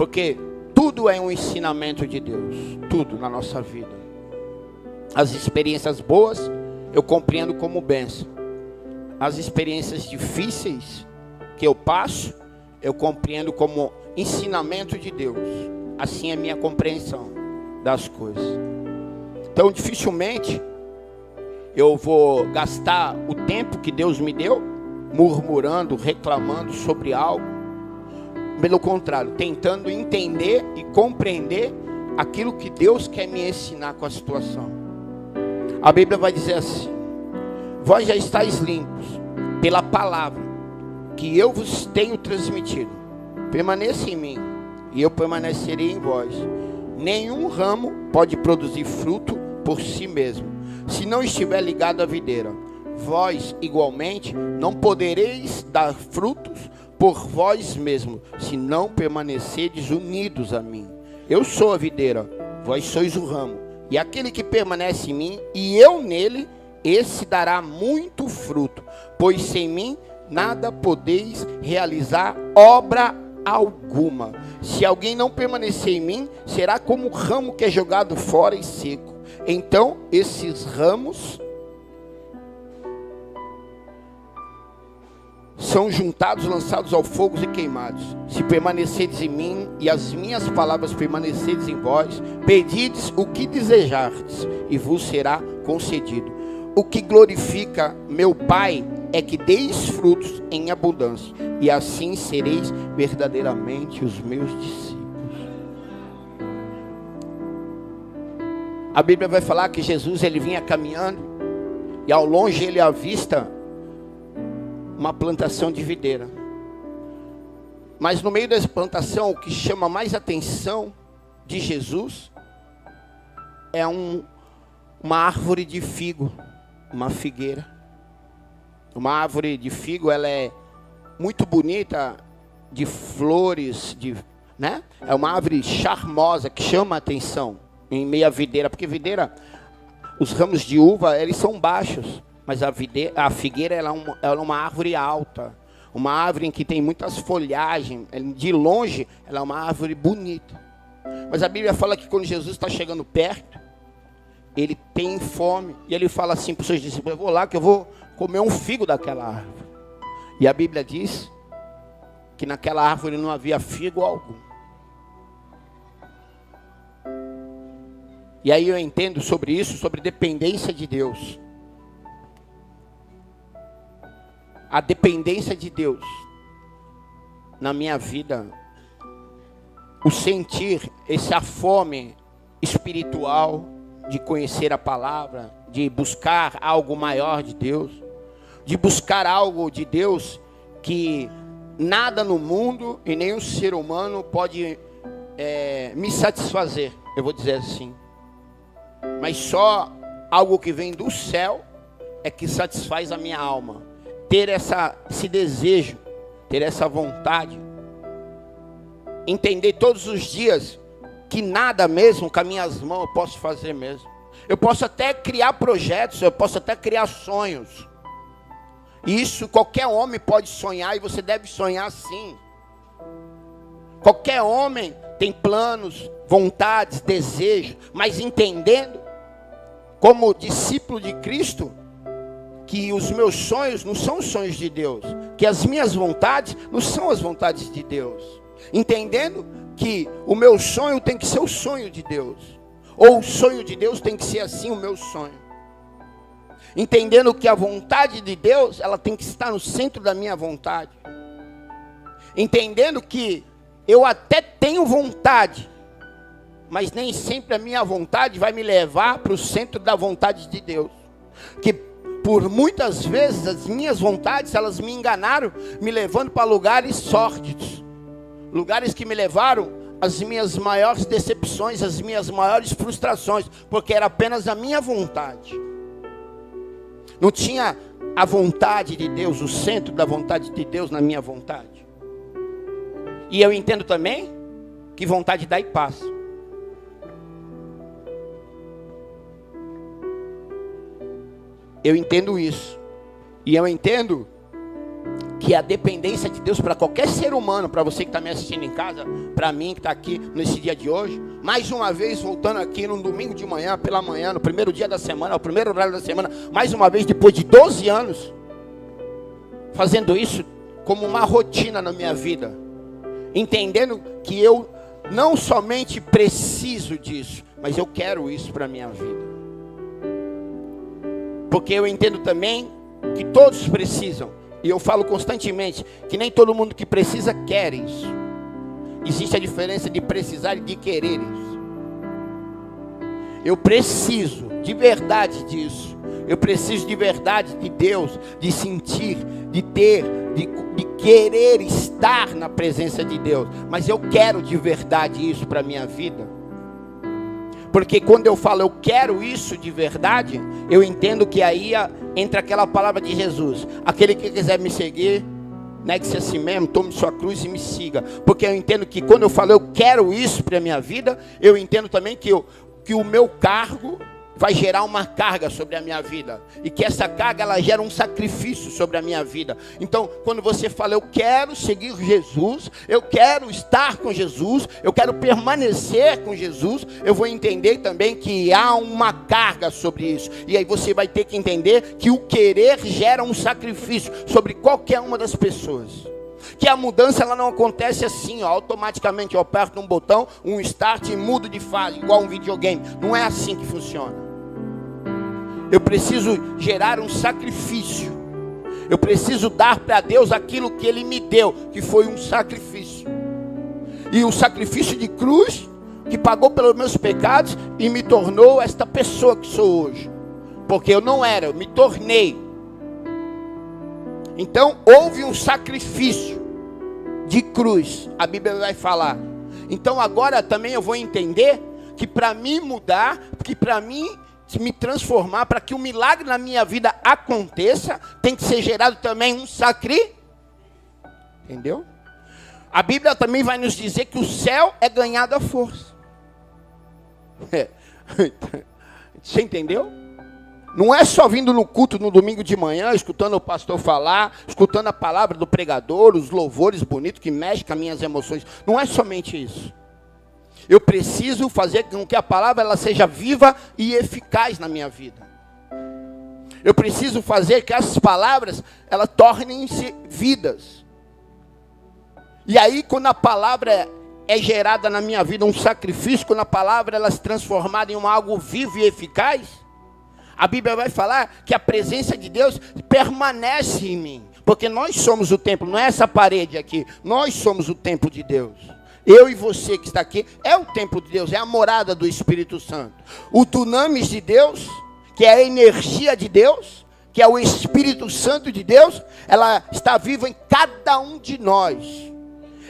Porque tudo é um ensinamento de Deus. Tudo na nossa vida. As experiências boas eu compreendo como bênção. As experiências difíceis que eu passo, eu compreendo como ensinamento de Deus. Assim é a minha compreensão das coisas. Então dificilmente eu vou gastar o tempo que Deus me deu murmurando, reclamando sobre algo. Pelo contrário, tentando entender e compreender aquilo que Deus quer me ensinar com a situação. A Bíblia vai dizer assim: vós já estáis limpos pela palavra que eu vos tenho transmitido. Permaneça em mim e eu permanecerei em vós. Nenhum ramo pode produzir fruto por si mesmo, se não estiver ligado à videira. Vós, igualmente, não podereis dar frutos por vós mesmos, se não permanecerdes unidos a mim. Eu sou a videira, vós sois o ramo. E aquele que permanece em mim, e eu nele, esse dará muito fruto. Pois sem mim, nada podeis realizar obra alguma. Se alguém não permanecer em mim, será como o ramo que é jogado fora e seco. Então, esses ramos são juntados, lançados ao fogo e queimados. Se permanecerdes em mim e as minhas palavras permanecerdes em vós, pedides o que desejardes e vos será concedido. O que glorifica meu Pai é que deis frutos em abundância, e assim sereis verdadeiramente os meus discípulos. A Bíblia vai falar que Jesus ele vinha caminhando e ao longe ele avista uma plantação de videira. Mas no meio dessa plantação, o que chama mais atenção de Jesus é uma árvore de figo, uma figueira. Uma árvore de figo, ela é muito bonita, de flores, né? É uma árvore charmosa que chama a atenção em meio à videira, porque videira, os ramos de uva, eles são baixos. Mas a figueira ela é uma árvore alta, uma árvore em que tem muitas folhagens. De longe, ela é uma árvore bonita. Mas a Bíblia fala que quando Jesus está chegando perto, ele tem fome. E ele fala assim para os seus discípulos: eu vou lá que eu vou comer um figo daquela árvore. E a Bíblia diz que naquela árvore não havia figo algum. E aí eu entendo sobre isso, sobre dependência de Deus. A dependência de Deus na minha vida, o sentir essa fome espiritual de conhecer a palavra, de buscar algo maior de Deus, de buscar algo de Deus que nada no mundo e nem o ser humano pode me satisfazer, eu vou dizer assim. Mas só algo que vem do céu é que satisfaz a minha alma. Ter esse desejo, ter essa vontade, entender todos os dias que nada mesmo com as minhas mãos eu posso fazer mesmo. Eu posso até criar projetos, eu posso até criar sonhos. E isso qualquer homem pode sonhar e você deve sonhar sim. Qualquer homem tem planos, vontades, desejos, mas entendendo como discípulo de Cristo, que os meus sonhos não são os sonhos de Deus, que as minhas vontades não são as vontades de Deus, entendendo que o meu sonho tem que ser o sonho de Deus, ou o sonho de Deus tem que ser assim o meu sonho, entendendo que a vontade de Deus, ela tem que estar no centro da minha vontade, entendendo que eu até tenho vontade, mas nem sempre a minha vontade vai me levar para o centro da vontade de Deus, que por muitas vezes as minhas vontades, elas me enganaram, me levando para lugares sórdidos, lugares que me levaram às minhas maiores decepções, às minhas maiores frustrações, porque era apenas a minha vontade, não tinha a vontade de Deus, o centro da vontade de Deus na minha vontade. E eu entendo também que vontade dá e passa. Eu entendo isso. E eu entendo que a dependência de Deus para qualquer ser humano, para você que está me assistindo em casa, para mim que está aqui nesse dia de hoje, mais uma vez voltando aqui no domingo de manhã, pela manhã, no primeiro dia da semana, o primeiro horário da semana, mais uma vez depois de 12 anos, fazendo isso como uma rotina na minha vida, entendendo que eu não somente preciso disso, mas eu quero isso para a minha vida, porque eu entendo também que todos precisam. E eu falo constantemente que nem todo mundo que precisa quer isso. Existe a diferença de precisar e de querer isso. Eu preciso de verdade disso. Eu preciso de verdade de Deus, de sentir, de ter, de querer estar na presença de Deus. Mas eu quero de verdade isso para a minha vida. Porque quando eu falo eu quero isso de verdade, eu entendo que aí entra aquela palavra de Jesus: aquele que quiser me seguir, negue-se a si mesmo, tome sua cruz e me siga. Porque eu entendo que quando eu falo eu quero isso para a minha vida, eu entendo também que o meu cargo vai gerar uma carga sobre a minha vida, e que essa carga ela gera um sacrifício sobre a minha vida. Então quando você fala eu quero seguir Jesus, eu quero estar com Jesus, eu quero permanecer com Jesus, eu vou entender também que há uma carga sobre isso. E aí você vai ter que entender que o querer gera um sacrifício sobre qualquer uma das pessoas. Que a mudança ela não acontece assim, automaticamente eu aperto um botão, um start e mudo de fase, igual um videogame. Não é assim que funciona. Eu preciso gerar um sacrifício. Eu preciso dar para Deus aquilo que Ele me deu, que foi um sacrifício. E o sacrifício de cruz, que pagou pelos meus pecados e me tornou esta pessoa que sou hoje. Porque eu não era, eu me tornei. Então houve um sacrifício de cruz, a Bíblia vai falar. Então agora também eu vou entender que para mim mudar, que para mim me transformar, para que o milagre na minha vida aconteça, tem que ser gerado também um sacrifício. Entendeu? A Bíblia também vai nos dizer que o céu é ganhado à força. Você entendeu? Não é só vindo no culto no domingo de manhã, escutando o pastor falar, escutando a palavra do pregador, os louvores bonitos que mexem com as minhas emoções. Não é somente isso. Eu preciso fazer com que a palavra ela seja viva e eficaz na minha vida. Eu preciso fazer que as palavras elas tornem-se vidas. E aí quando a palavra é gerada na minha vida, um sacrifício, quando a palavra ela é transformada em algo vivo e eficaz, a Bíblia vai falar que a presença de Deus permanece em mim. Porque nós somos o templo, não é essa parede aqui. Nós somos o templo de Deus. Eu e você que está aqui é o templo de Deus, é a morada do Espírito Santo. O dunamis de Deus, que é a energia de Deus, que é o Espírito Santo de Deus, ela está viva em cada um de nós.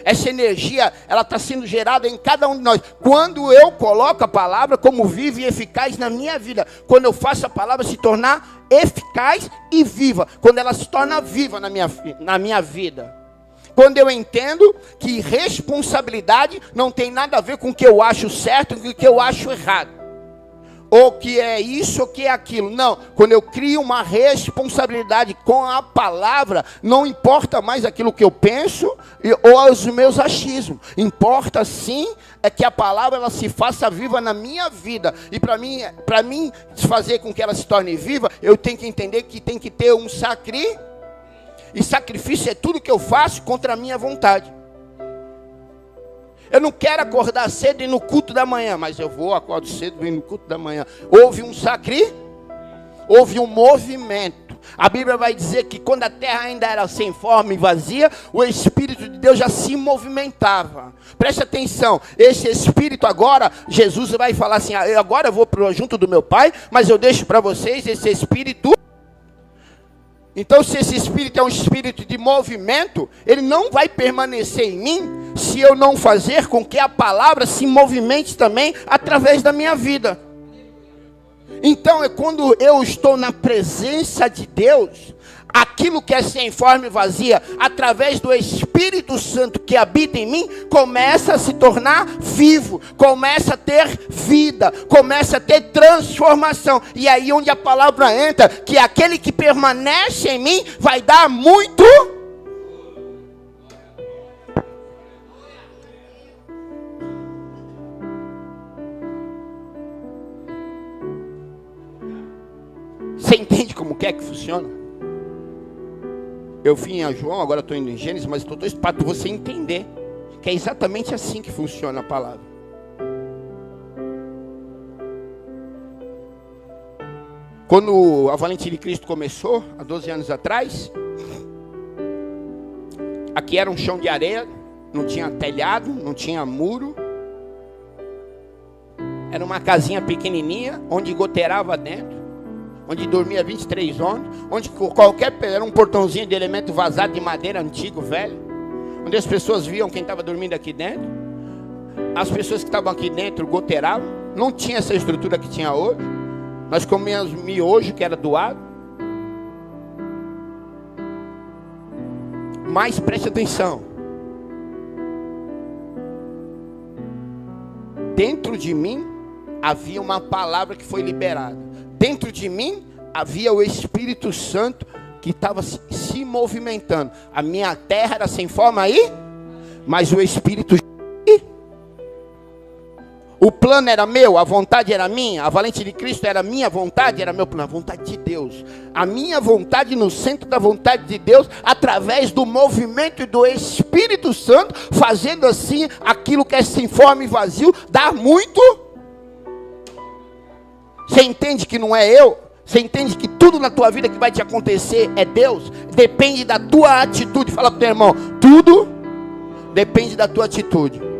Essa energia, ela está sendo gerada em cada um de nós. Quando eu coloco a palavra como viva e eficaz na minha vida. Quando eu faço a palavra se tornar eficaz e viva. Quando ela se torna viva na minha vida. Quando eu entendo que responsabilidade não tem nada a ver com o que eu acho certo e com o que eu acho errado. Ou que é isso ou que é aquilo. Não, quando eu crio uma responsabilidade com a palavra, não importa mais aquilo que eu penso ou os meus achismos. Importa sim é que a palavra ela se faça viva na minha vida. E para mim fazer com que ela se torne viva, eu tenho que entender que tem que ter um sacrifício. E sacrifício é tudo que eu faço contra a minha vontade. Eu não quero acordar cedo e ir no culto da manhã, mas eu acordo cedo e ir no culto da manhã. Houve um sacrifício, houve um movimento. A Bíblia vai dizer que quando a terra ainda era sem forma e vazia, o Espírito de Deus já se movimentava. Preste atenção, esse Espírito agora, Jesus vai falar assim, agora eu vou junto do meu Pai, mas eu deixo para vocês esse Espírito. Então se esse Espírito é um Espírito de movimento, ele não vai permanecer em mim, se eu não fazer com que a palavra se movimente também através da minha vida. Então é quando eu estou na presença de Deus, aquilo que é sem forma e vazia, através do Espírito Santo que habita em mim, começa a se tornar vivo, começa a ter vida, começa a ter transformação. E aí onde a palavra entra, que aquele que permanece em mim vai dar muito Você entende como que funciona? Eu vim a João, agora estou indo em Gênesis, mas estou dois para você entender que é exatamente assim que funciona a palavra. Quando a Valente de Cristo começou, há 12 anos atrás, aqui era um chão de areia, não tinha telhado, não tinha muro. Era uma casinha pequenininha, onde goteirava dentro, onde dormia 23 homens, onde era um portãozinho de elemento vazado de madeira antigo, velho, onde as pessoas viam quem estava dormindo aqui dentro. As pessoas que estavam aqui dentro goteiravam, não tinha essa estrutura que tinha hoje. Nós comíamos miojo que era doado. Mas preste atenção. Dentro de mim havia uma palavra que foi liberada. Dentro de mim havia o Espírito Santo que estava se movimentando. A minha terra era sem forma aí, mas o Espírito... O plano era meu, a vontade era minha, a Valente de Cristo era minha vontade, era meu plano, a vontade de Deus. A minha vontade no centro da vontade de Deus, através do movimento do Espírito Santo, fazendo assim aquilo que é sem forma e vazio, dar muito. Você entende que não é eu? Você entende que tudo na tua vida que vai te acontecer é Deus? Depende da tua atitude. Fala para o teu irmão, tudo depende da tua atitude.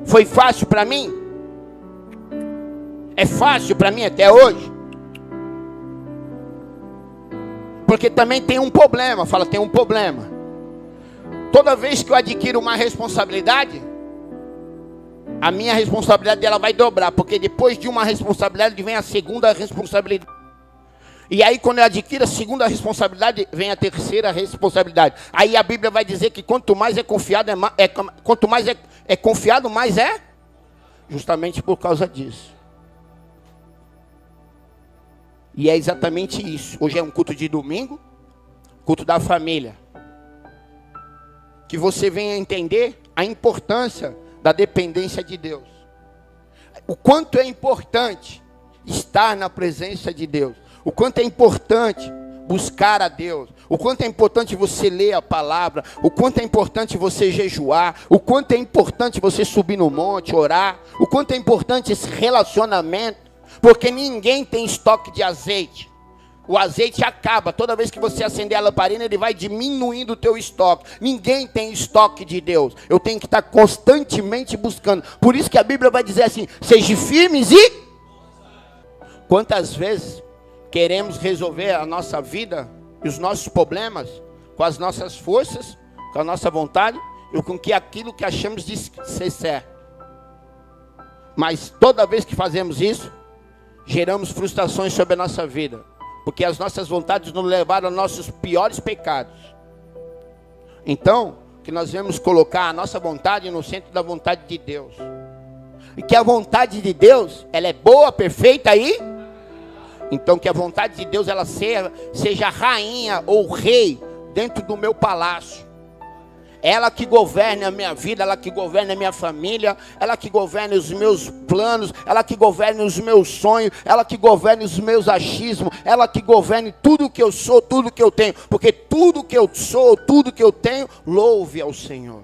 Foi fácil para mim? É fácil para mim até hoje? Porque também tem um problema. Fala, tem um problema. Toda vez que eu adquiro uma responsabilidade, a minha responsabilidade dela vai dobrar. Porque depois de uma responsabilidade vem a segunda responsabilidade. E aí quando eu adquiro a segunda responsabilidade, vem a terceira responsabilidade. Aí a Bíblia vai dizer que quanto mais é confiado, quanto mais é confiado, mais é. Justamente por causa disso. E é exatamente isso. Hoje é um culto de domingo, culto da família. Que você venha entender a importância da dependência de Deus. O quanto é importante estar na presença de Deus. O quanto é importante buscar a Deus. O quanto é importante você ler a palavra. O quanto é importante você jejuar. O quanto é importante você subir no monte, orar. O quanto é importante esse relacionamento. Porque ninguém tem estoque de azeite. O azeite acaba. Toda vez que você acender a lamparina, ele vai diminuindo o teu estoque. Ninguém tem estoque de Deus. Eu tenho que estar constantemente buscando. Por isso que a Bíblia vai dizer assim, sejam firmes e... Quantas vezes queremos resolver a nossa vida e os nossos problemas com as nossas forças, com a nossa vontade e com aquilo que achamos de ser certo. Mas toda vez que fazemos isso, geramos frustrações sobre a nossa vida. Porque as nossas vontades nos levaram aos nossos piores pecados. Então, que nós devemos colocar a nossa vontade no centro da vontade de Deus. E que a vontade de Deus, ela é boa, perfeita e... Então que a vontade de Deus ela seja rainha ou rei dentro do meu palácio. Ela que governe a minha vida, ela que governe a minha família, ela que governe os meus planos, ela que governe os meus sonhos, ela que governe os meus achismos, ela que governe tudo que eu sou, tudo que eu tenho. Porque tudo que eu sou, tudo que eu tenho, louve ao Senhor.